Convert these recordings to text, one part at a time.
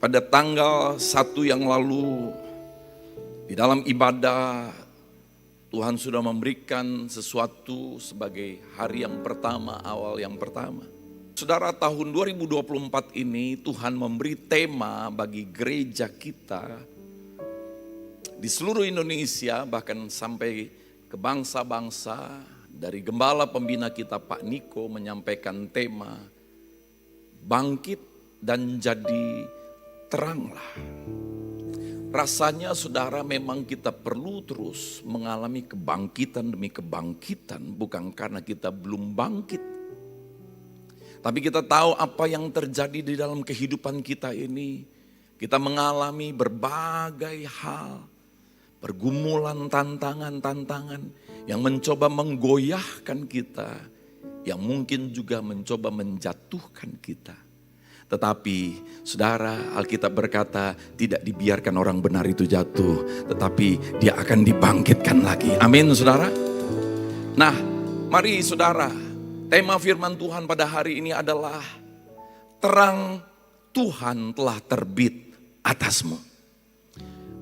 Pada tanggal 1 yang lalu, di dalam ibadah, Tuhan sudah memberikan sesuatu sebagai hari yang pertama, awal yang pertama. Saudara, tahun 2024 ini Tuhan memberi tema bagi gereja kita di seluruh Indonesia, bahkan sampai ke bangsa-bangsa. Dari gembala pembina kita Pak Niko menyampaikan tema bangkit dan jadi teranglah. Rasanya saudara memang kita perlu terus mengalami kebangkitan demi kebangkitan, bukan karena kita belum bangkit. Tapi kita tahu apa yang terjadi di dalam kehidupan kita ini. Kita mengalami berbagai hal, pergumulan, tantangan-tantangan yang mencoba menggoyahkan kita, yang mungkin juga mencoba menjatuhkan kita. Tetapi saudara, Alkitab berkata tidak dibiarkan orang benar itu jatuh, tetapi dia akan dibangkitkan lagi. Amin saudara. Nah mari saudara, tema firman Tuhan pada hari ini adalah terang Tuhan telah terbit atasmu.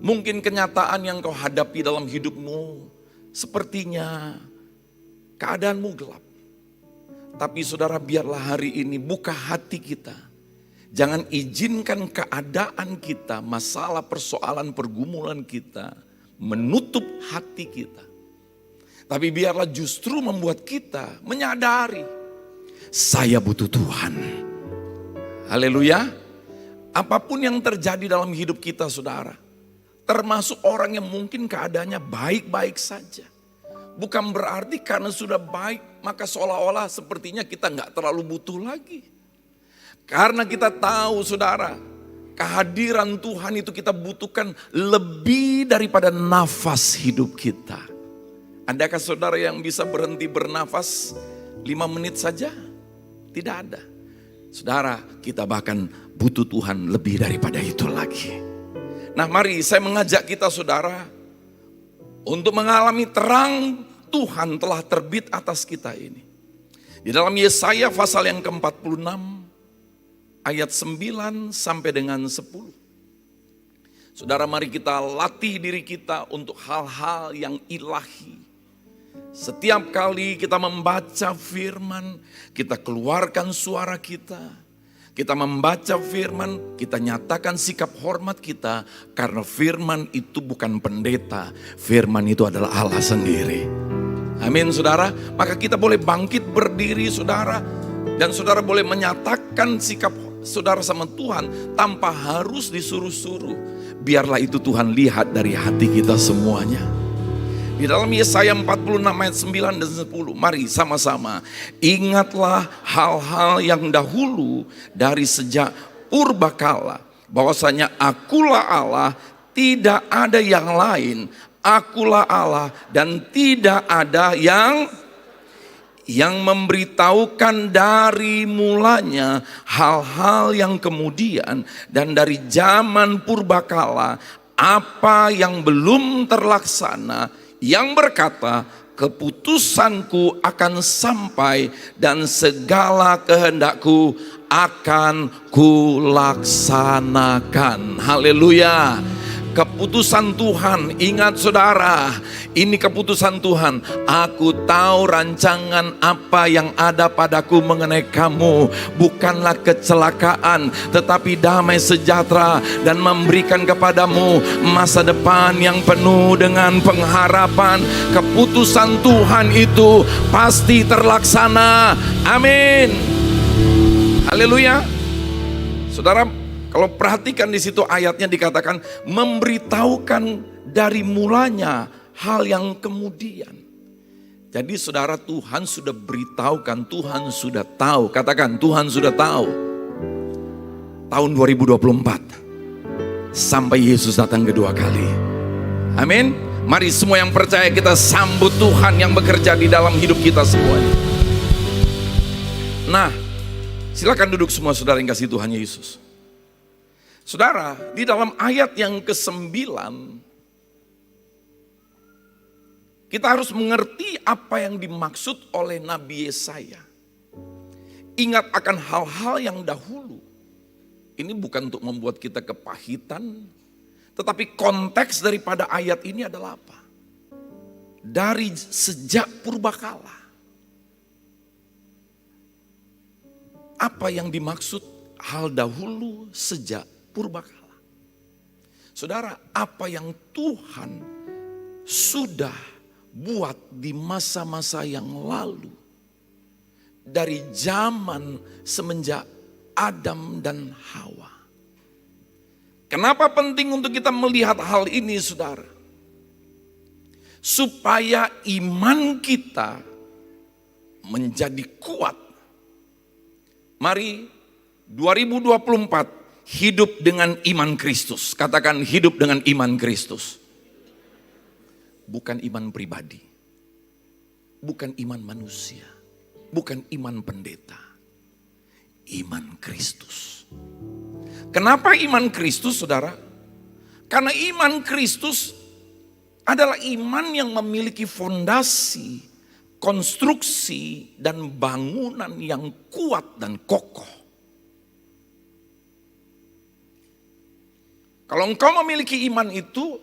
Mungkin kenyataan yang kau hadapi dalam hidupmu sepertinya keadaanmu gelap. Tapi saudara, biarlah hari ini buka hati kita. Jangan izinkan keadaan kita, masalah, persoalan, pergumulan kita menutup hati kita. Tapi biarlah justru membuat kita menyadari, saya butuh Tuhan. Haleluya. Apapun yang terjadi dalam hidup kita saudara, termasuk orang yang mungkin keadaannya baik-baik saja. Bukan berarti karena sudah baik, maka seolah-olah sepertinya kita gak terlalu butuh lagi. Karena kita tahu saudara, kehadiran Tuhan itu kita butuhkan lebih daripada nafas hidup kita. Adakah saudara yang bisa berhenti bernafas 5 menit saja? Tidak ada. Saudara, kita bahkan butuh Tuhan lebih daripada itu lagi. Nah mari saya mengajak kita saudara untuk mengalami terang Tuhan telah terbit atas kita ini. Di dalam Yesaya pasal yang ke-46 ayat 9 sampai dengan 10. Saudara, mari kita latih diri kita untuk hal-hal yang ilahi. Setiap kali kita membaca firman, kita keluarkan suara kita. Kita membaca firman, kita nyatakan sikap hormat kita. Karena firman itu bukan pendeta, firman itu adalah Allah sendiri. Amin saudara. Maka kita boleh bangkit berdiri saudara. Dan saudara boleh menyatakan sikap saudara sama Tuhan tanpa harus disuruh-suruh. Biarlah itu Tuhan lihat dari hati kita semuanya. Di dalam Yesaya 46 ayat 9 dan 10. Mari sama-sama. Ingatlah hal-hal yang dahulu dari sejak purbakala. Bahwasanya akulah Allah, tidak ada yang lain. Akulah Allah dan tidak ada yang memberitahukan dari mulanya hal-hal yang kemudian dan dari zaman purbakala apa yang belum terlaksana, yang berkata keputusanku akan sampai dan segala kehendakku akan kulaksanakan. Haleluya. Keputusan Tuhan, ingat saudara, ini keputusan Tuhan. Aku tahu rancangan apa yang ada padaku mengenai kamu. Bukanlah kecelakaan, tetapi damai sejahtera dan memberikan kepadamu masa depan yang penuh dengan pengharapan. Keputusan Tuhan itu pasti terlaksana. Amin. Haleluya. Saudara, kalau perhatikan di situ ayatnya dikatakan memberitahukan dari mulanya hal yang kemudian. Jadi saudara, Tuhan sudah beritahukan, Tuhan sudah tahu. Katakan Tuhan sudah tahu. Tahun 2024 sampai Yesus datang kedua kali. Amin. Mari semua yang percaya kita sambut Tuhan yang bekerja di dalam hidup kita semuanya. Nah, silakan duduk semua saudara yang kasih Tuhan Yesus. Saudara, di dalam ayat yang ke-9, kita harus mengerti apa yang dimaksud oleh Nabi Yesaya. Ingat akan hal-hal yang dahulu. Ini bukan untuk membuat kita kepahitan, tetapi konteks daripada ayat ini adalah apa? Dari sejak purbakala. Apa yang dimaksud hal dahulu sejak purbakala? Saudara, apa yang Tuhan sudah buat di masa-masa yang lalu, dari zaman semenjak Adam dan Hawa. Kenapa penting untuk kita melihat hal ini, saudara? Supaya iman kita menjadi kuat. Mari 2024 hidup dengan iman Kristus. Katakan hidup dengan iman Kristus. Bukan iman pribadi. Bukan iman manusia. Bukan iman pendeta. Iman Kristus. Kenapa iman Kristus, saudara? Karena iman Kristus adalah iman yang memiliki fondasi, konstruksi, dan bangunan yang kuat dan kokoh. Kalau engkau memiliki iman itu,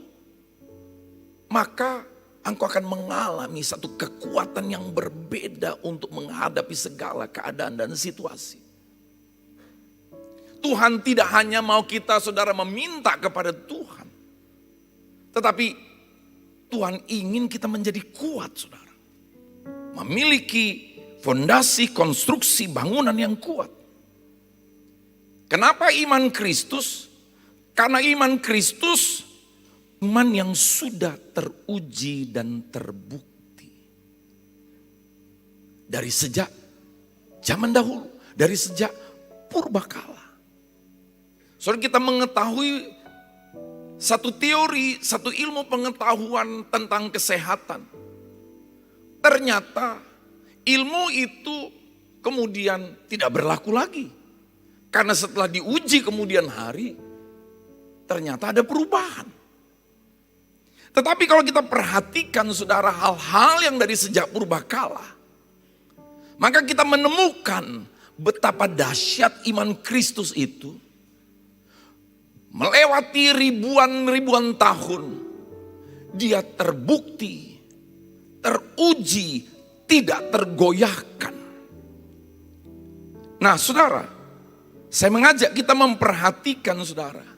maka engkau akan mengalami satu kekuatan yang berbeda untuk menghadapi segala keadaan dan situasi. Tuhan tidak hanya mau kita, saudara, meminta kepada Tuhan. Tetapi Tuhan ingin kita menjadi kuat, saudara. Memiliki fondasi, konstruksi, bangunan yang kuat. Kenapa iman Kristus? Karena iman Kristus, iman yang sudah teruji dan terbukti. Dari sejak zaman dahulu, dari sejak purbakala. Saudara, kita mengetahui satu teori, satu ilmu pengetahuan tentang kesehatan. Ternyata ilmu itu kemudian tidak berlaku lagi. Karena setelah diuji kemudian hari, ternyata ada perubahan. Tetapi kalau kita perhatikan, saudara, hal-hal yang dari sejak purbakala, maka kita menemukan betapa dahsyat iman Kristus itu. Melewati ribuan tahun, dia terbukti, teruji, tidak tergoyahkan. Nah, saudara, saya mengajak kita memperhatikan, saudara.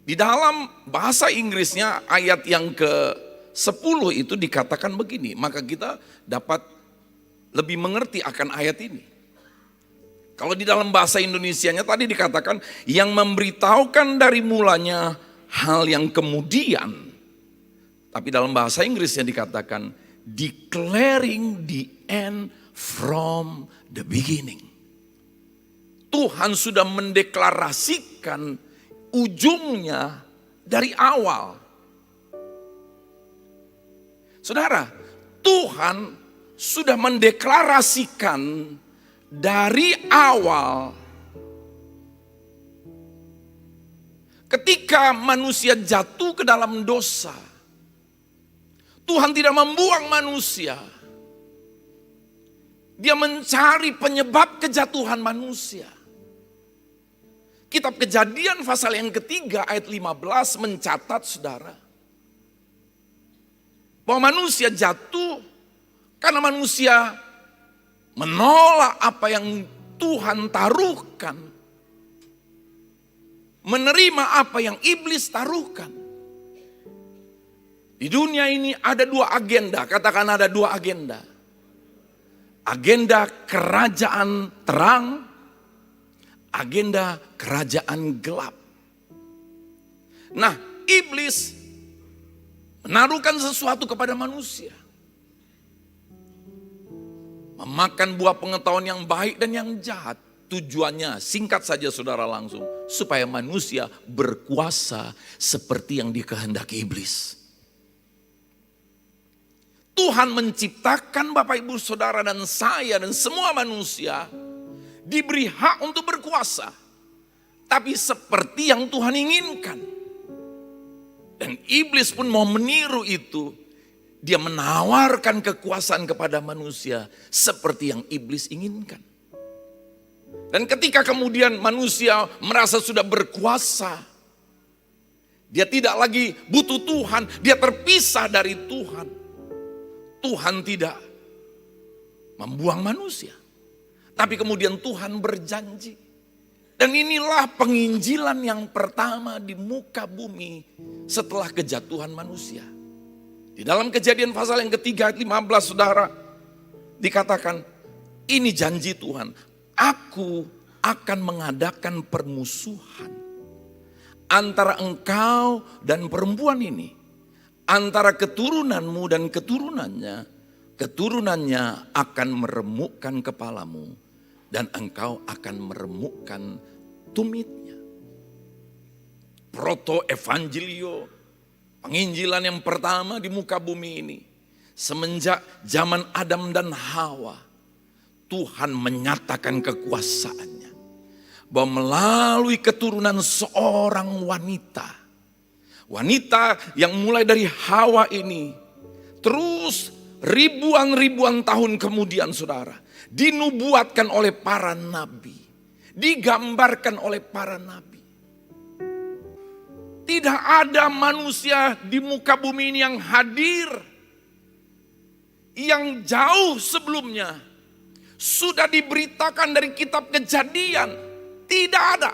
Di dalam bahasa Inggrisnya ayat yang ke-10 itu dikatakan begini, maka kita dapat lebih mengerti akan ayat ini. Kalau di dalam bahasa Indonesianya tadi dikatakan yang memberitahukan dari mulanya hal yang kemudian. Tapi dalam bahasa Inggrisnya dikatakan declaring the end from the beginning. Tuhan sudah mendeklarasikan ujungnya dari awal. Saudara, Tuhan sudah mendeklarasikan dari awal. Ketika manusia jatuh ke dalam dosa, Tuhan tidak membuang manusia. Dia mencari penyebab kejatuhan manusia. Kitab Kejadian pasal yang ketiga ayat 15 mencatat, saudara, bahwa manusia jatuh karena manusia menolak apa yang Tuhan taruhkan. Menerima apa yang iblis taruhkan. Di dunia ini ada dua agenda, katakan ada dua agenda. Agenda kerajaan terang, agenda kerajaan gelap. Nah, iblis menaruhkan sesuatu kepada manusia. Memakan buah pengetahuan yang baik dan yang jahat. Tujuannya singkat saja, saudara, langsung. Supaya manusia berkuasa seperti yang dikehendaki iblis. Tuhan menciptakan Bapak Ibu Saudara dan saya dan semua manusia diberi hak untuk berkuasa. Tapi seperti yang Tuhan inginkan. Dan iblis pun mau meniru itu. Dia menawarkan kekuasaan kepada manusia seperti yang iblis inginkan. Dan ketika kemudian manusia merasa sudah berkuasa, dia tidak lagi butuh Tuhan, dia terpisah dari Tuhan. Tuhan tidak membuang manusia, tapi kemudian Tuhan berjanji. Dan inilah penginjilan yang pertama di muka bumi setelah kejatuhan manusia. Di dalam Kejadian pasal yang ketiga ayat 15 saudara, dikatakan ini janji Tuhan. Aku akan mengadakan permusuhan antara engkau dan perempuan ini. Antara keturunanmu dan keturunannya. Keturunannya akan meremukkan kepalamu dan engkau akan meremukkan tumitnya. Proto-evangelio, penginjilan yang pertama di muka bumi ini. Semenjak zaman Adam dan Hawa, Tuhan menyatakan kekuasaannya. Bahwa melalui keturunan seorang wanita. Wanita yang mulai dari Hawa ini, terus ribuan tahun kemudian saudara, dinubuatkan oleh para nabi, digambarkan oleh para nabi. Tidak ada manusia di muka bumi ini yang hadir, yang jauh sebelumnya sudah diberitakan dari kitab Kejadian. Tidak ada.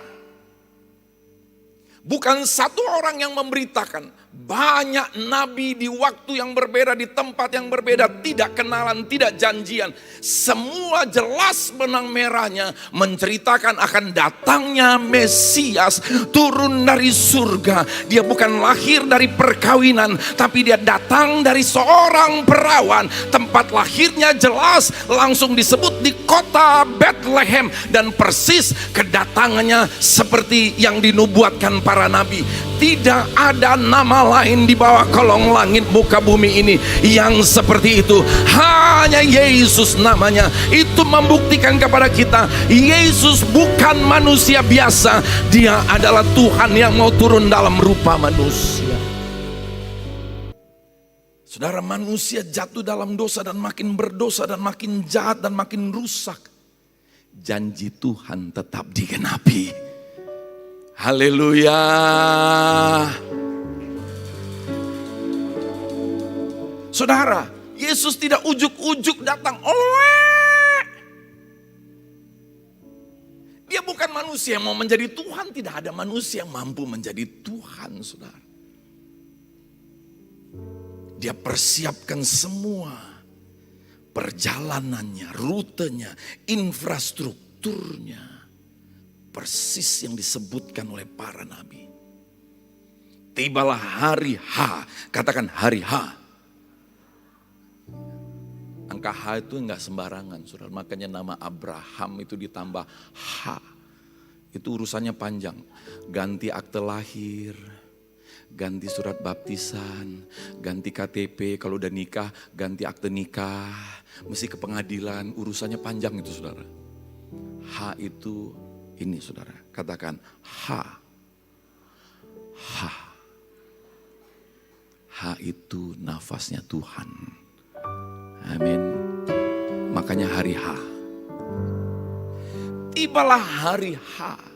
Bukan satu orang yang memberitakan. Banyak nabi di waktu yang berbeda, di tempat yang berbeda, tidak kenalan, tidak janjian. Semua jelas benang merahnya menceritakan akan datangnya Mesias turun dari surga. Dia bukan lahir dari perkawinan, tapi dia datang dari seorang perawan. Tempat lahirnya jelas langsung disebut di kota Bethlehem. Dan persis kedatangannya seperti yang dinubuatkan para nabi. Tidak ada nama lain di bawah kolong langit muka bumi ini yang seperti itu. Hanya Yesus namanya. Itu membuktikan kepada kita Yesus bukan manusia biasa. Dia adalah Tuhan yang mau turun dalam rupa manusia. Saudara, manusia jatuh dalam dosa dan makin berdosa dan makin jahat dan makin rusak. Janji Tuhan tetap digenapi. Haleluya. Saudara, Yesus tidak ujuk-ujuk datang. Dia bukan manusia yang mau menjadi Tuhan. Tidak ada manusia yang mampu menjadi Tuhan, saudara. Dia persiapkan semua perjalanannya, rutenya, infrastrukturnya. Persis yang disebutkan oleh para nabi. Tibalah hari H. Katakan hari H. Angka H itu enggak sembarangan, saudara. Makanya nama Abraham itu ditambah H. Itu urusannya panjang. Ganti akte lahir, ganti surat baptisan, ganti KTP. Kalau udah nikah, ganti akte nikah. Mesti ke pengadilan, urusannya panjang itu, saudara. H itu ini, saudara. Katakan H. H. H itu nafasnya Tuhan. Amin. Makanya hari H. Tibalah hari H.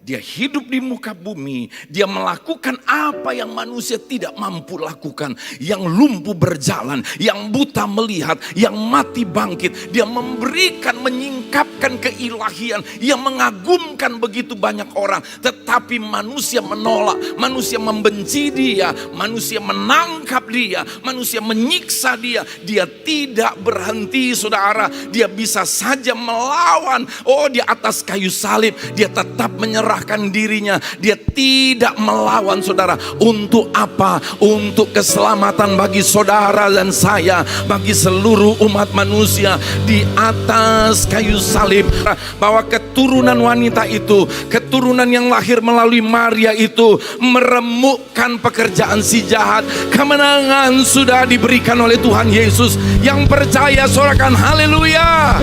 Dia hidup di muka bumi. Dia melakukan apa yang manusia tidak mampu lakukan. Yang lumpuh berjalan. Yang buta melihat. Yang mati bangkit. Dia memberikan, menyingkapkan keilahian. Yang mengagumkan begitu banyak orang. Tetapi manusia menolak. Manusia membenci dia. Manusia menangkap dia. Manusia menyiksa dia. Dia tidak berhenti, saudara. Dia bisa saja melawan. Oh, di atas kayu salib. Dia tetap menyerah dirinya. Dia tidak melawan, saudara. Untuk apa? Untuk keselamatan bagi saudara dan saya, bagi seluruh umat manusia. Di atas kayu salib, bahwa keturunan wanita itu, keturunan yang lahir melalui Maria itu meremukkan pekerjaan si jahat. Kemenangan sudah diberikan oleh Tuhan Yesus. Yang percaya sorakan haleluya.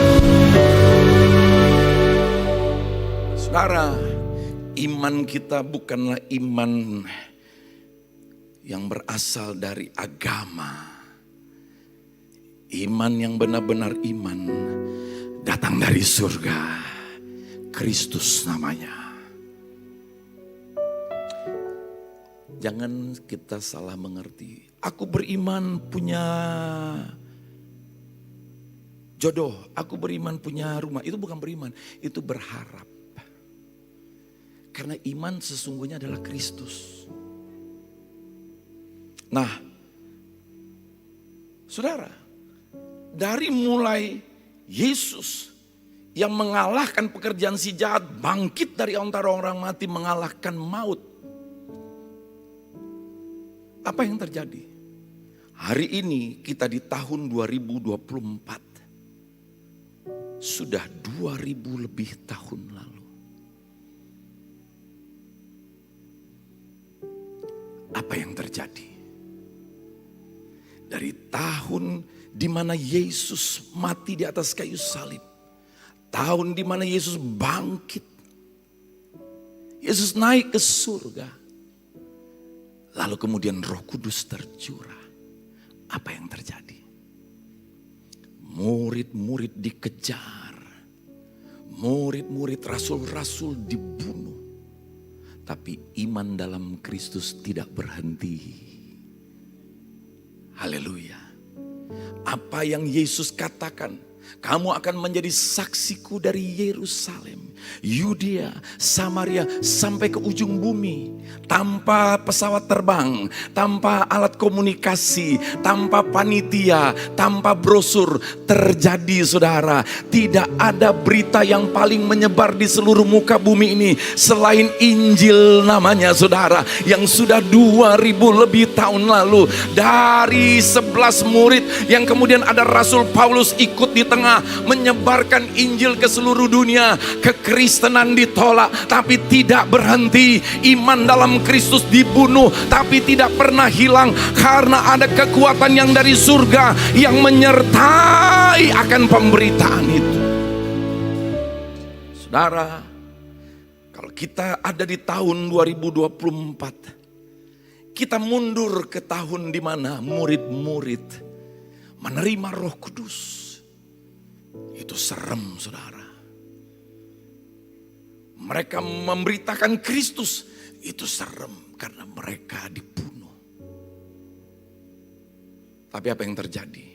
Saudara, iman kita bukanlah iman yang berasal dari agama. Iman yang benar-benar iman datang dari surga. Kristus namanya. Jangan kita salah mengerti. Aku beriman punya jodoh, aku beriman punya rumah. Itu bukan beriman, itu berharap. Karena iman sesungguhnya adalah Kristus. Nah, saudara, dari mulai Yesus yang mengalahkan pekerjaan si jahat, bangkit dari antara orang mati, mengalahkan maut. Apa yang terjadi? Hari ini kita di tahun 2024. Sudah 2000 lebih tahun lalu. Apa yang terjadi? Dari tahun di mana Yesus mati di atas kayu salib. Tahun di mana Yesus bangkit. Yesus naik ke surga. Lalu kemudian Roh Kudus tercurah. Apa yang terjadi? Murid-murid dikejar. Murid-murid rasul-rasul dibunuh. Tapi iman dalam Kristus tidak berhenti. Haleluya. Apa yang Yesus katakan, kamu akan menjadi saksiku dari Yerusalem, Yudea, Samaria, sampai ke ujung bumi. Tanpa pesawat terbang, tanpa alat komunikasi, tanpa panitia, tanpa brosur. Terjadi saudara, tidak ada berita yang paling menyebar di seluruh muka bumi ini selain Injil namanya saudara. Yang sudah 2000 lebih tahun lalu. Dari 11 murid yang kemudian ada Rasul Paulus ikut di tengah menyebarkan Injil ke seluruh dunia. Kekristenan ditolak tapi tidak berhenti. Iman dalam Kristus dibunuh tapi tidak pernah hilang, karena ada kekuatan yang dari surga yang menyertai akan pemberitaan itu. Saudara, kalau kita ada di tahun 2024, kita mundur ke tahun di mana murid-murid menerima Roh Kudus. Itu serem saudara. Mereka memberitakan Kristus, itu serem karena mereka dibunuh. Tapi apa yang terjadi?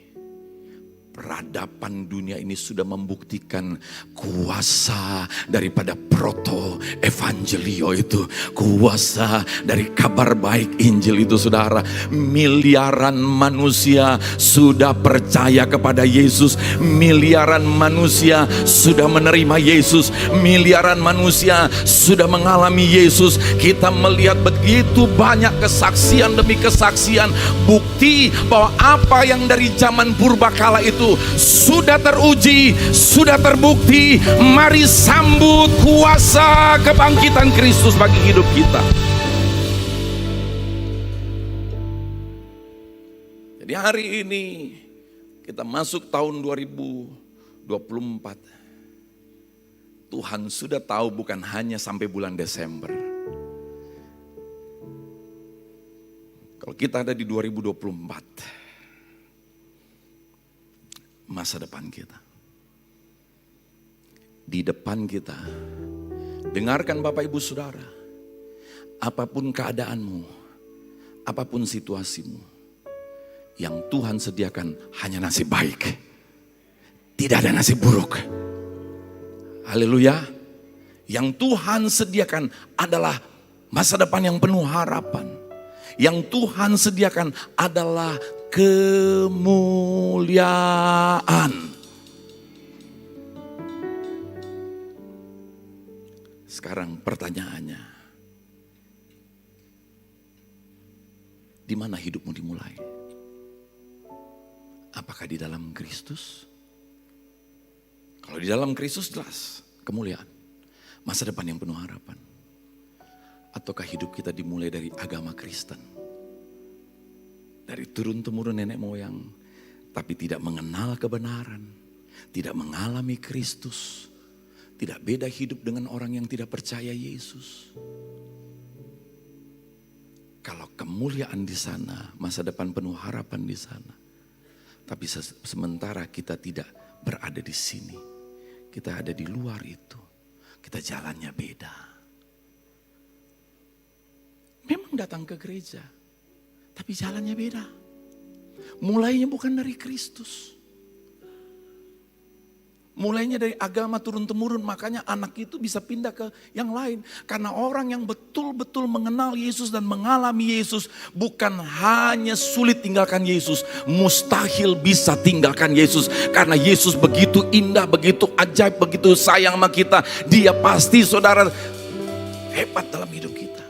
Peradaban dunia ini sudah membuktikan kuasa daripada proto evangelio itu. Kuasa dari kabar baik Injil itu saudara. Miliaran manusia sudah percaya kepada Yesus. Miliaran manusia sudah menerima Yesus. Miliaran manusia sudah mengalami Yesus. Kita melihat begitu banyak kesaksian demi kesaksian. Bukti bahwa apa yang dari zaman purbakala itu sudah teruji, sudah terbukti. Mari sambut kuasa kebangkitan Kristus bagi hidup kita. Jadi hari ini kita masuk tahun 2024. Tuhan sudah tahu bukan hanya sampai bulan Desember. Kalau kita ada di 2024, masa depan kita. Di depan kita. Dengarkan Bapak Ibu Saudara. Apapun keadaanmu, apapun situasimu, yang Tuhan sediakan hanya nasib baik. Tidak ada nasib buruk. Haleluya. Yang Tuhan sediakan adalah masa depan yang penuh harapan. Yang Tuhan sediakan adalah kemuliaan. Sekarang pertanyaannya, di mana hidupmu dimulai? Apakah di dalam Kristus? Kalau di dalam Kristus jelas kemuliaan, masa depan yang penuh harapan. Ataukah hidup kita dimulai dari agama Kristen? Dari turun-temurun nenek moyang, tapi tidak mengenal kebenaran, tidak mengalami Kristus, tidak beda hidup dengan orang yang tidak percaya Yesus. Kalau kemuliaan di sana, masa depan penuh harapan di sana. Tapi sementara kita tidak berada di sini, kita ada di luar itu. kita jalannya beda. Memang datang ke gereja, tapi jalannya beda. Mulainya bukan dari Kristus. Mulainya dari agama turun-temurun, makanya anak itu bisa pindah ke yang lain. Karena orang yang betul-betul mengenal Yesus dan mengalami Yesus, bukan hanya sulit tinggalkan Yesus, mustahil bisa tinggalkan Yesus. Karena Yesus begitu indah, begitu ajaib, begitu sayang sama kita. Dia pasti saudara hebat dalam hidup kita.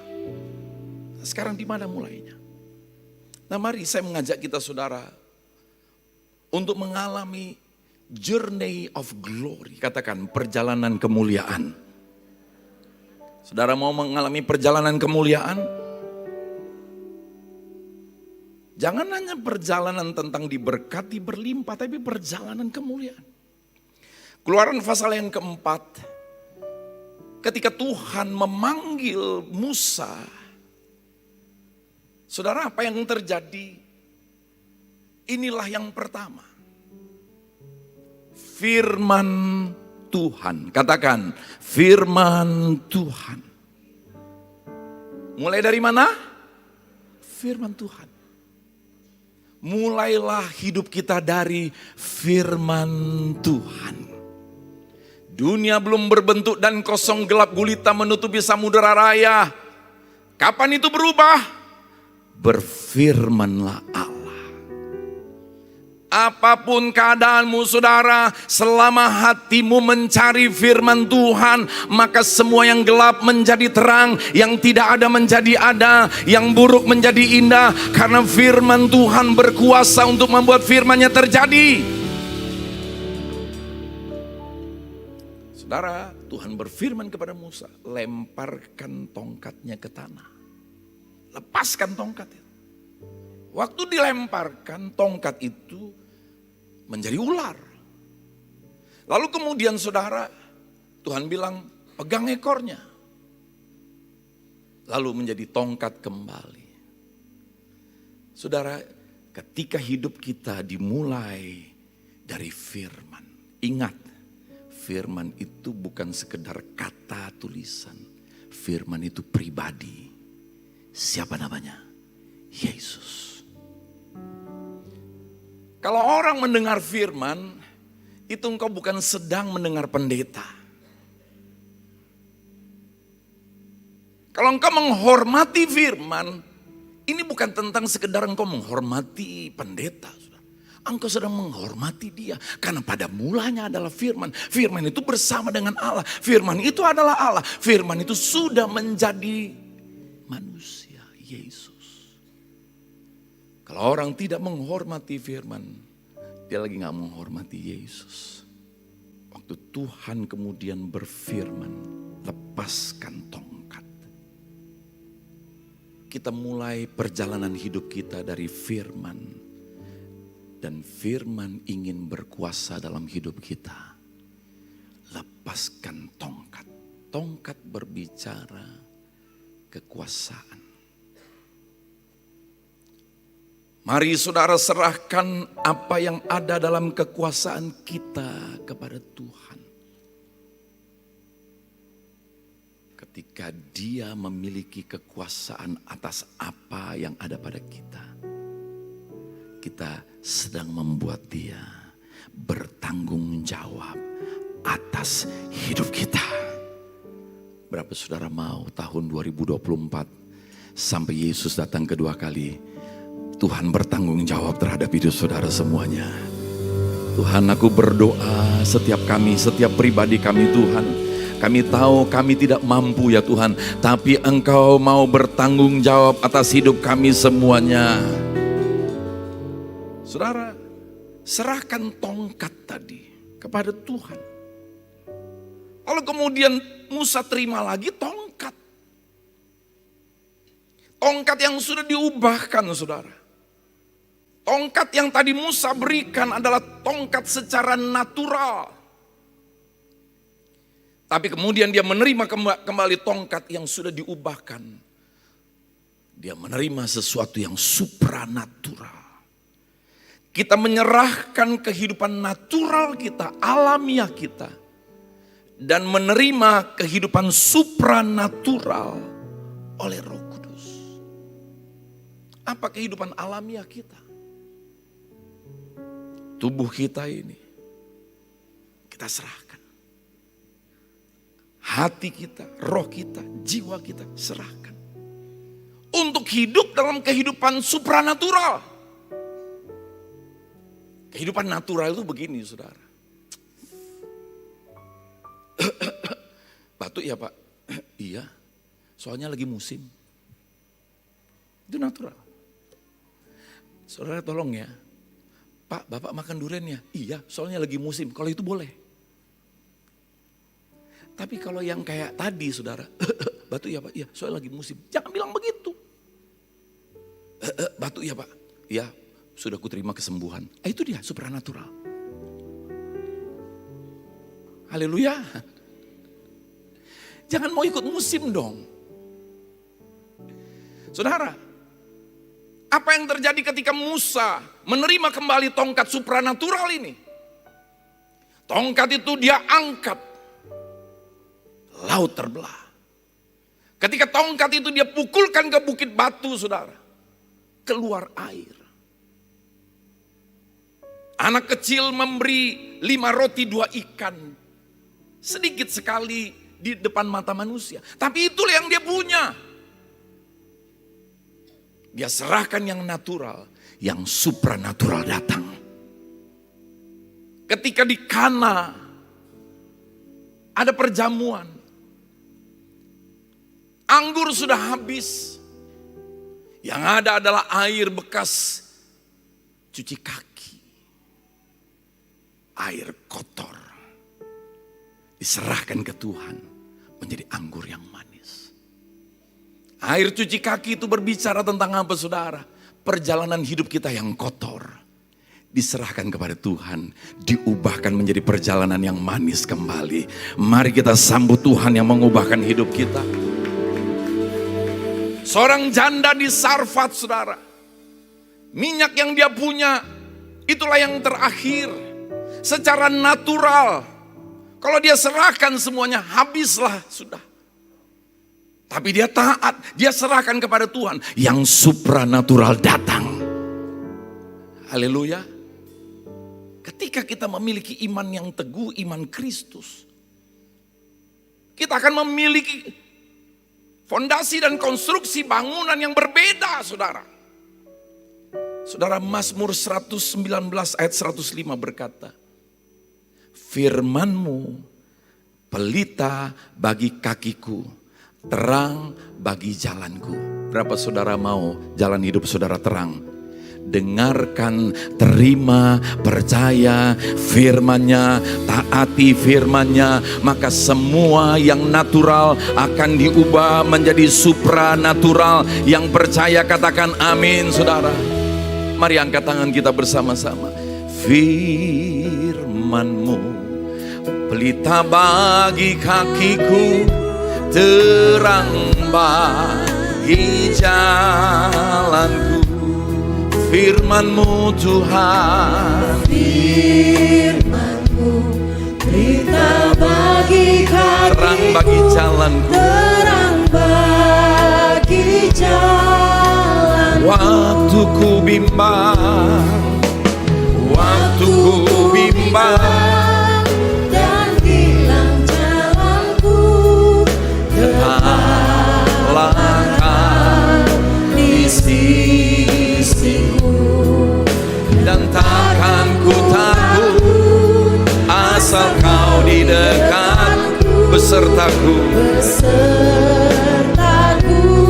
Sekarang di mana mulainya? Nah mari saya mengajak kita saudara untuk mengalami journey of glory. Katakan perjalanan kemuliaan. Saudara mau mengalami perjalanan kemuliaan? Jangan hanya perjalanan tentang diberkati berlimpah, tapi perjalanan kemuliaan. Keluaran pasal yang keempat, ketika Tuhan memanggil Musa, saudara apa yang terjadi? Inilah yang pertama. Firman Tuhan. Katakan, firman Tuhan. Mulai dari mana? Firman Tuhan. Mulailah hidup kita dari firman Tuhan. Dunia belum berbentuk dan kosong gelap gulita menutupi samudera raya. Kapan itu berubah? Berfirmanlah Allah. Apapun keadaanmu saudara, selama hatimu mencari firman Tuhan, maka semua yang gelap menjadi terang, yang tidak ada menjadi ada, yang buruk menjadi indah. Karena firman Tuhan berkuasa untuk membuat firman-Nya terjadi. Saudara, Tuhan berfirman kepada Musa, lemparkan tongkatnya ke tanah. Lepaskan tongkat itu. Waktu dilemparkan tongkat itu menjadi ular. Lalu kemudian saudara, Tuhan bilang pegang ekornya. Lalu menjadi tongkat kembali. Saudara, ketika hidup kita dimulai dari firman. Ingat, firman itu bukan sekedar kata tulisan. Firman itu pribadi. Siapa namanya? Yesus. Kalau orang mendengar firman, itu engkau bukan sedang mendengar pendeta. Kalau engkau menghormati firman, ini bukan tentang sekedar engkau menghormati pendeta. Engkau sedang menghormati dia. Karena pada mulanya adalah firman. Firman itu bersama dengan Allah. Firman itu adalah Allah. Firman itu sudah menjadi manusia, Yesus. Kalau orang tidak menghormati firman, dia lagi gak menghormati Yesus. Waktu Tuhan kemudian berfirman, lepaskan tongkat. Kita mulai perjalanan hidup kita dari firman. Dan firman ingin berkuasa dalam hidup kita. Lepaskan tongkat. Tongkat berbicara kekuasaan. Mari saudara serahkan apa yang ada dalam kekuasaan kita kepada Tuhan. Ketika Dia memiliki kekuasaan atas apa yang ada pada kita, kita sedang membuat Dia bertanggung jawab atas hidup kita. Berapa saudara mau tahun 2024 sampai Yesus datang kedua kali, Tuhan bertanggung jawab terhadap hidup saudara semuanya. Tuhan, aku berdoa setiap kami, setiap pribadi kami Tuhan. Kami tahu kami tidak mampu ya Tuhan, tapi Engkau mau bertanggung jawab atas hidup kami semuanya. Saudara, serahkan tongkat tadi kepada Tuhan. Lalu kemudian Musa terima lagi tongkat. Tongkat yang sudah diubahkan saudara. Tongkat yang tadi Musa berikan adalah tongkat secara natural. Tapi kemudian dia menerima kembali tongkat yang sudah diubahkan. Dia menerima sesuatu yang supranatural. Kita menyerahkan kehidupan natural kita, alamiah kita. dan menerima kehidupan supranatural oleh Roh Kudus. Apa kehidupan alamiah kita? Tubuh kita ini kita serahkan. Hati kita, roh kita, jiwa kita serahkan. Untuk hidup dalam kehidupan supranatural. Kehidupan natural itu begini, saudara. Batuk ya Pak? Iya, soalnya lagi musim. Itu natural. Saudara tolong ya. Pak, Bapak makan durian ya? Iya, soalnya lagi musim. Kalau itu boleh. Tapi kalau yang kayak tadi saudara, batuk ya Pak? Iya, soalnya lagi musim. Jangan bilang begitu. Batuk ya Pak? Iya, sudah kuterima kesembuhan. Itu dia, supranatural. Haleluya. Jangan mau ikut musim dong. Saudara, apa yang terjadi ketika Musa menerima kembali tongkat supranatural ini? Tongkat itu dia angkat, laut terbelah. Ketika tongkat itu dia pukulkan ke bukit batu, saudara, keluar air. Anak kecil memberi 5 roti 2 ikan. Sedikit sekali di depan mata manusia. Tapi itulah yang dia punya. Dia serahkan yang natural, yang supranatural datang. Ketika di Kana ada perjamuan. Anggur sudah habis. Yang ada adalah air bekas cuci kaki. Air kotor. Diserahkan ke Tuhan menjadi anggur yang manis. Air cuci kaki itu berbicara tentang apa saudara? Perjalanan hidup kita yang kotor. Diserahkan kepada Tuhan. Diubahkan menjadi perjalanan yang manis kembali. Mari kita sambut Tuhan yang mengubahkan hidup kita. Seorang janda di Sarfat saudara. Minyak yang dia punya itulah yang terakhir. Secara natural. Kalau dia serahkan semuanya habislah sudah. Tapi dia taat, dia serahkan kepada Tuhan. Yang supranatural datang. Haleluya. Ketika kita memiliki iman yang teguh, iman Kristus. Kita akan memiliki fondasi dan konstruksi bangunan yang berbeda, saudara. Saudara, Mazmur 119 ayat 105 berkata, firman-Mu pelita bagi kakiku, terang bagi jalanku. Berapa saudara mau jalan hidup saudara terang? Dengarkan, terima, percaya firman-Nya, taati firman-Nya, maka semua yang natural akan diubah menjadi supranatural. Yang percaya katakan amin, saudara. Mari angkat tangan kita bersama-sama. Firman-Mu pelita bagi kakiku, terang bagi jalanku. Firman-Mu Tuhan, firman-Mu pelita bagi kakiku, terang bagi jalanku, terang bagi jalanku. Waktuku bimbang, waktuku bimbang, dan hilang jalanku, tetaplah di sisiku, dan takkan ku takut, asal Kau di dekatku, besertaku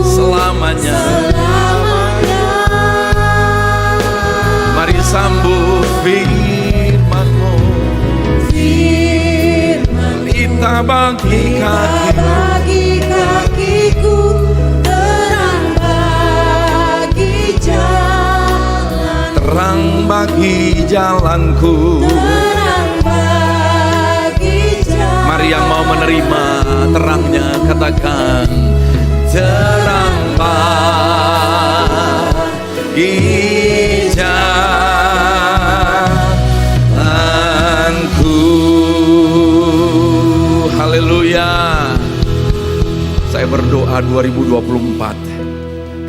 selamanya. Mari sambut firman-Mu, pelita bagi kakiku, terang bagi jalan, terang bagi jalanku. Mari yang mau menerima terangnya katakan, terang bagi jalanku.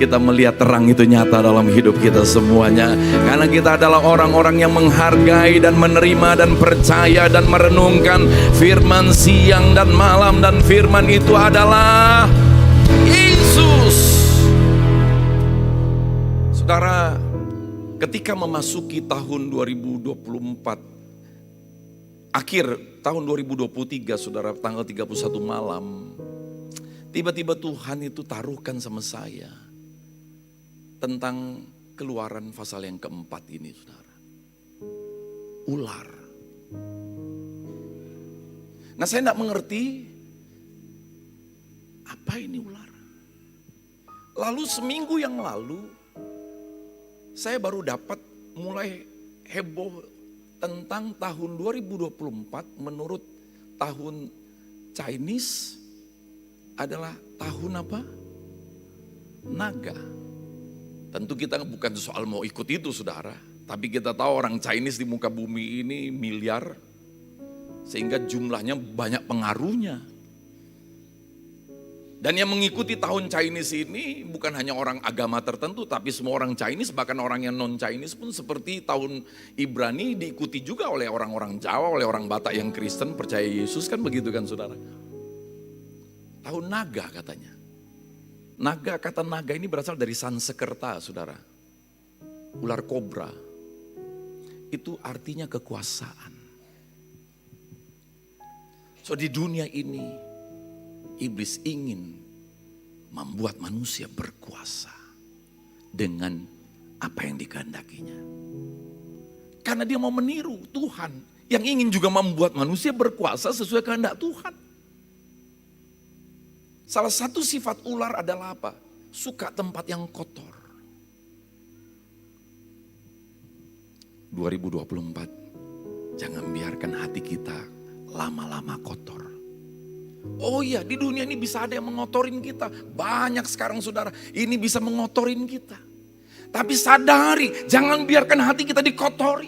kita melihat terang itu nyata dalam hidup kita semuanya. Karena kita adalah orang-orang yang menghargai dan menerima dan percaya dan merenungkan firman siang dan malam. Dan firman itu adalah Yesus. Saudara, ketika memasuki tahun 2024, akhir tahun 2023, saudara, tanggal 31 malam, tiba-tiba Tuhan itu taruhkan sama saya tentang Keluaran pasal yang keempat ini, saudara. Ular. Nah, saya tidak mengerti apa ini ular. Lalu seminggu yang lalu, saya baru dapat mulai heboh tentang tahun 2024 menurut tahun Chinese adalah tahun apa? Naga. Tentu kita bukan soal mau ikut itu, saudara. Tapi kita tahu orang Chinese di muka bumi ini miliar. Sehingga jumlahnya banyak pengaruhnya. Dan yang mengikuti tahun Chinese ini bukan hanya orang agama tertentu. Tapi semua orang Chinese, bahkan orang yang non-Chinese pun seperti tahun Ibrani diikuti juga oleh orang-orang Jawa, oleh orang Batak yang Kristen percaya Yesus, kan begitu kan, saudara. Tahun naga katanya. Naga, kata naga ini berasal dari Sansekerta, saudara. Ular kobra. Itu artinya kekuasaan. So di dunia ini, iblis ingin membuat manusia berkuasa dengan apa yang dikehendakinya. Karena dia mau meniru Tuhan yang ingin juga membuat manusia berkuasa sesuai kehendak Tuhan. Salah satu sifat ular adalah apa? Suka tempat yang kotor. 2024, jangan biarkan hati kita lama-lama kotor. Oh iya, di dunia ini bisa ada yang mengotorin kita. Banyak sekarang, saudara, ini bisa mengotorin kita. Tapi sadari, jangan biarkan hati kita dikotori.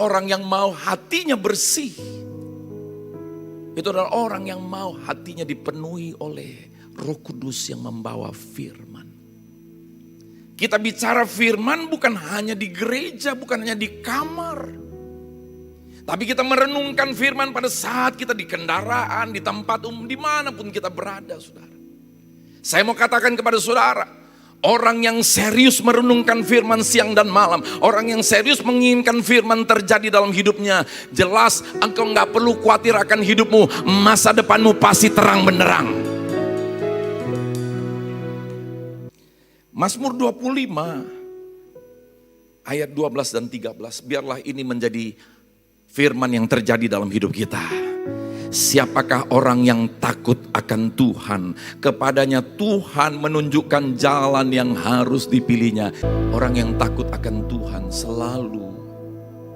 Orang yang mau hatinya bersih, itu adalah orang yang mau hatinya dipenuhi oleh Roh Kudus yang membawa firman. Kita bicara firman bukan hanya di gereja, bukan hanya di kamar. Tapi kita merenungkan firman pada saat kita di kendaraan, di tempat umum, dimanapun kita berada, saudara. Saya mau katakan kepada saudara, orang yang serius merenungkan firman siang dan malam, orang yang serius menginginkan firman terjadi dalam hidupnya, jelas engkau gak perlu khawatir akan hidupmu, masa depanmu pasti terang benderang. Mazmur 25 ayat 12 dan 13, biarlah ini menjadi firman yang terjadi dalam hidup kita. Siapakah orang yang takut akan Tuhan? Kepadanya Tuhan menunjukkan jalan yang harus dipilihnya. Orang yang takut akan Tuhan selalu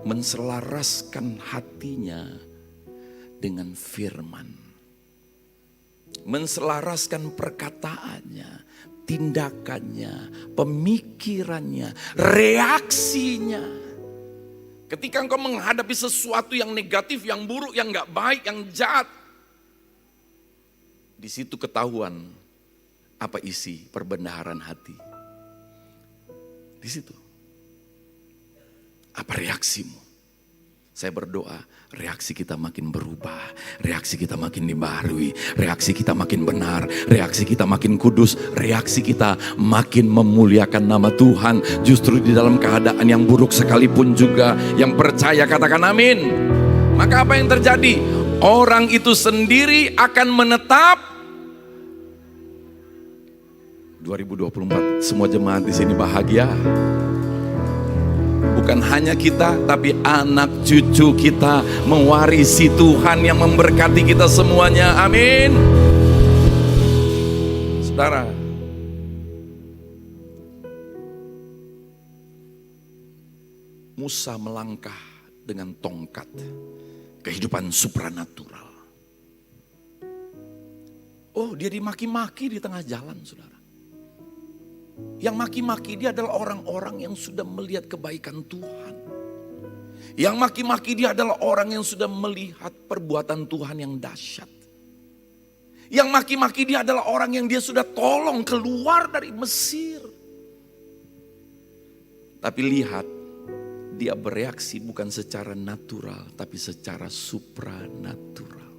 menselaraskan hatinya dengan firman. Menselaraskan perkataannya, tindakannya, pemikirannya, reaksinya. Ketika engkau menghadapi sesuatu yang negatif, yang buruk, yang gak baik, yang jahat, di situ ketahuan apa isi perbendaharaan hati. Di situ. Apa reaksimu? Saya berdoa, reaksi kita makin berubah, reaksi kita makin dibaharui, reaksi kita makin benar, reaksi kita makin kudus, reaksi kita makin memuliakan nama Tuhan. Justru di dalam keadaan yang buruk sekalipun juga, yang percaya katakan amin. Maka apa yang terjadi? Orang itu sendiri akan menetap. 2024, semua jemaat di sini bahagia. Bukan hanya kita, tapi anak cucu kita mewarisi Tuhan yang memberkati kita semuanya. Amin. Saudara, Musa melangkah dengan tongkat kehidupan supranatural. Oh, dia dimaki-maki di tengah jalan, saudara. Yang maki-maki dia adalah orang-orang yang sudah melihat kebaikan Tuhan. Yang maki-maki dia adalah orang yang sudah melihat perbuatan Tuhan yang dahsyat. Yang maki-maki dia adalah orang yang dia sudah tolong keluar dari Mesir. Tapi lihat, dia bereaksi bukan secara natural, tapi secara supranatural.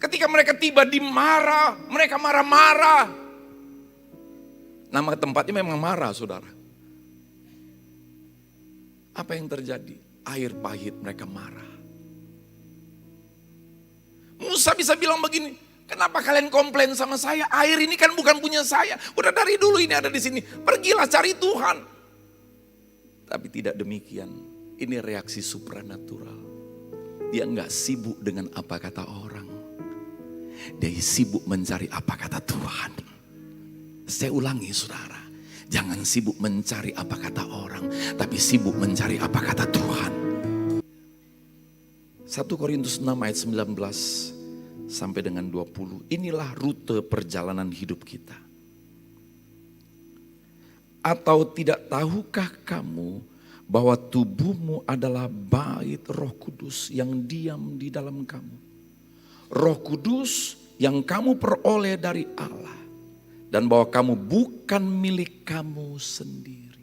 Ketika mereka tiba di Mara, mereka marah-marah. Nama tempatnya memang Mara, saudara. Apa yang terjadi? Air pahit, mereka marah. Musa bisa bilang begini, kenapa kalian komplain sama saya? Air ini kan bukan punya saya. Udah dari dulu ini ada di sini. Pergilah cari Tuhan. Tapi tidak demikian. Ini reaksi supranatural. Dia enggak sibuk dengan apa kata orang. Dia sibuk mencari apa kata Tuhan. Saya ulangi saudara. Jangan sibuk mencari apa kata orang. Tapi sibuk mencari apa kata Tuhan. 1 Korintus 6 ayat 19 sampai dengan 20. Inilah rute perjalanan hidup kita. Atau tidak tahukah kamu bahwa tubuhmu adalah bait Roh Kudus yang diam di dalam kamu. Roh Kudus yang kamu peroleh dari Allah. Dan bahwa kamu bukan milik kamu sendiri.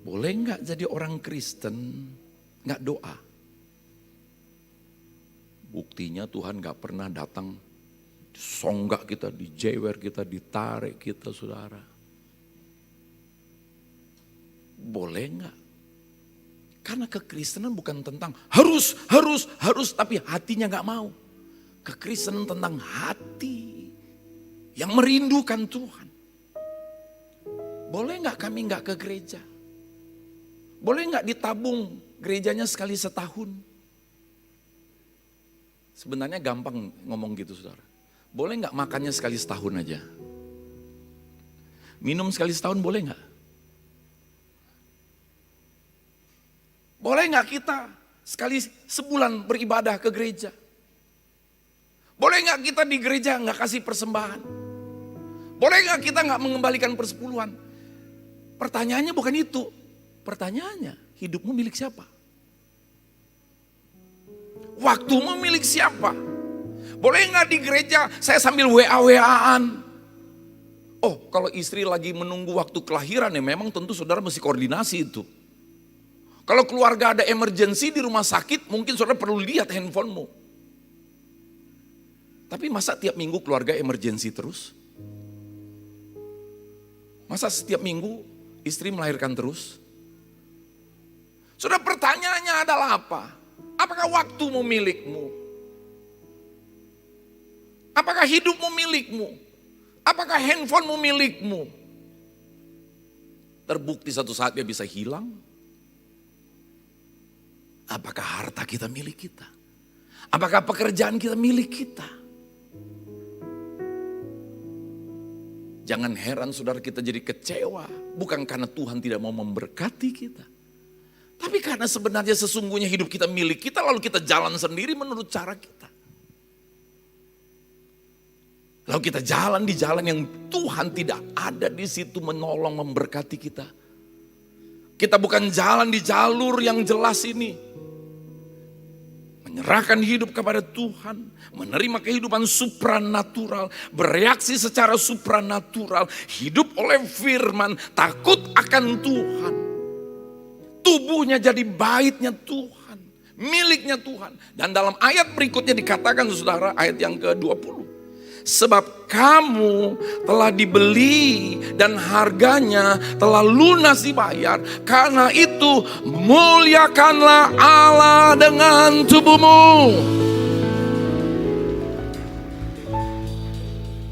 Boleh enggak jadi orang Kristen enggak doa? Buktinya Tuhan enggak pernah datang songgak kita, dijewer kita, ditarik kita saudara. Boleh enggak? Karena kekristenan bukan tentang harus, tapi hatinya enggak mau. Kekristenan tentang hati yang merindukan Tuhan. Boleh enggak kami enggak ke gereja? Boleh enggak ditabung gerejanya sekali setahun? Sebenarnya gampang ngomong gitu saudara. Boleh enggak makannya sekali setahun aja? Minum sekali setahun boleh enggak? Boleh enggak kita sekali sebulan beribadah ke gereja? Boleh enggak kita di gereja enggak kasih persembahan? Boleh enggak kita enggak mengembalikan persepuluhan? Pertanyaannya bukan itu. Pertanyaannya, hidupmu milik siapa? Waktumu milik siapa? Boleh enggak di gereja saya sambil WA-WA-an? Oh, kalau istri lagi menunggu waktu kelahiran ya memang tentu saudara mesti koordinasi itu. Kalau keluarga ada emergency di rumah sakit, mungkin saudara perlu lihat handphonemu. Tapi masa tiap minggu keluarga emergency terus? Masa setiap minggu istri melahirkan terus? Saudara, pertanyaannya adalah apa? Apakah waktumu milikmu? Apakah hidupmu milikmu? Apakah handphonemu milikmu? Terbukti satu saat dia bisa hilang. Apakah harta kita milik kita? Apakah pekerjaan kita milik kita? Jangan heran saudara kita jadi kecewa. Bukan karena Tuhan tidak mau memberkati kita. Tapi karena sebenarnya sesungguhnya hidup kita milik kita. Lalu kita jalan sendiri menurut cara kita. Lalu kita jalan di jalan yang Tuhan tidak ada di situ menolong memberkati kita. Kita bukan jalan di jalur yang jelas ini. Menyerahkan hidup kepada Tuhan, menerima kehidupan supranatural, bereaksi secara supranatural, hidup oleh firman, takut akan Tuhan. Tubuhnya jadi baitnya Tuhan, miliknya Tuhan. Dan dalam ayat berikutnya dikatakan saudara, ayat yang ke-20. Sebab kamu telah dibeli dan harganya telah lunas dibayar. Karena itu muliakanlah Allah dengan tubuhmu.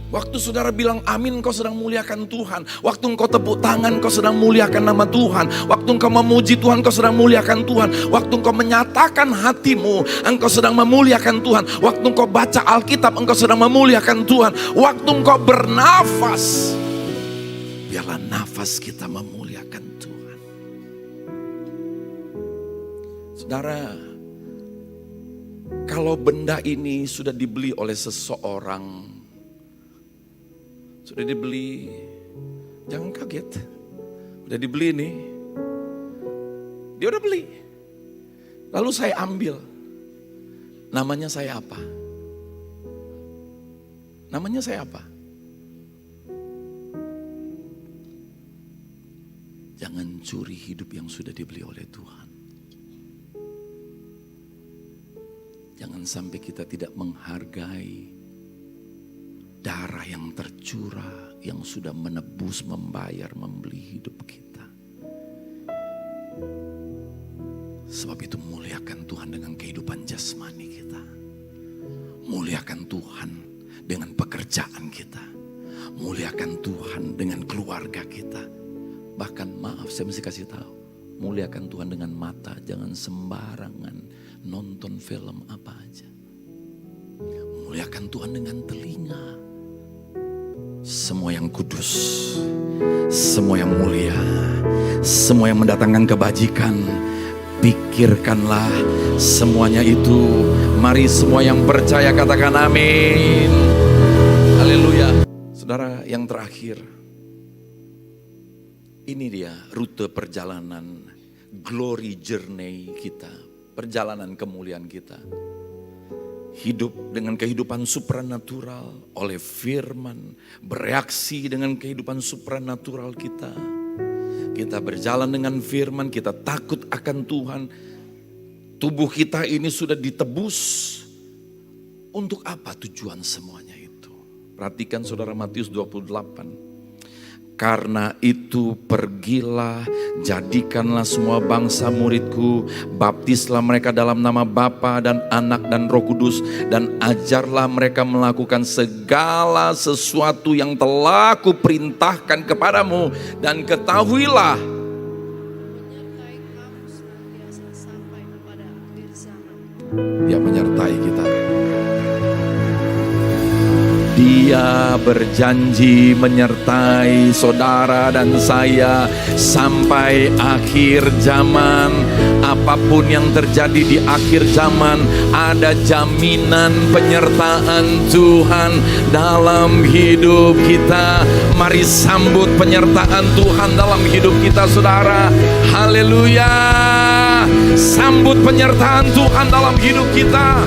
Waktu saudara bilang amin, kau sedang muliakan Tuhan. Waktu engkau tepuk tangan, kau sedang muliakan nama Tuhan. Waktu engkau memuji Tuhan, kau sedang muliakan Tuhan. Waktu engkau menyatakan hatimu, engkau sedang memuliakan Tuhan. Waktu engkau baca Alkitab, engkau sedang memuliakan Tuhan. Waktu engkau bernafas, biarlah nafas kita memuliakan Tuhan. Saudara, kalau benda ini sudah dibeli oleh seseorang, sudah dibeli, jangan kaget. Udah dibeli nih, dia udah beli. Lalu saya ambil. Namanya saya apa? Namanya saya apa? Jangan curi hidup yang sudah dibeli oleh Tuhan. Jangan sampai kita tidak menghargai darah yang tercurah, yang sudah menebus, membayar, membeli hidup kita. Sebab itu muliakan Tuhan dengan kehidupan jasmani kita. Muliakan Tuhan dengan pekerjaan kita. Muliakan Tuhan dengan keluarga kita. Bahkan maaf, saya mesti kasih tahu, muliakan Tuhan dengan mata, jangan sembarangan nonton film apa aja. Muliakan Tuhan dengan telinga. Semua yang kudus, semua yang mulia, semua yang mendatangkan kebajikan, pikirkanlah semuanya itu. Mari semua yang percaya katakan amin. Haleluya. Saudara, yang terakhir, ini dia rute perjalanan glory journey kita, perjalanan kemuliaan kita. Hidup dengan kehidupan supranatural oleh firman, bereaksi dengan kehidupan supranatural kita. Kita berjalan dengan firman, kita takut akan Tuhan. Tubuh kita ini sudah ditebus. Untuk apa tujuan semuanya itu? Perhatikan saudara, Matius 28. Karena itu pergilah, jadikanlah semua bangsa muridku, baptislah mereka dalam nama Bapa dan Anak dan Roh Kudus, dan ajarlah mereka melakukan segala sesuatu yang telah kuperintahkan kepadamu, dan ketahuilah menyertai kamu senantiasa sampai kepada akhir zaman. Dia menyertai kita. Dia berjanji menyertai saudara dan saya sampai akhir zaman. Apapun yang terjadi di akhir zaman, ada jaminan penyertaan Tuhan dalam hidup kita. Mari sambut penyertaan Tuhan dalam hidup kita, saudara. Haleluya. Sambut penyertaan Tuhan dalam hidup kita.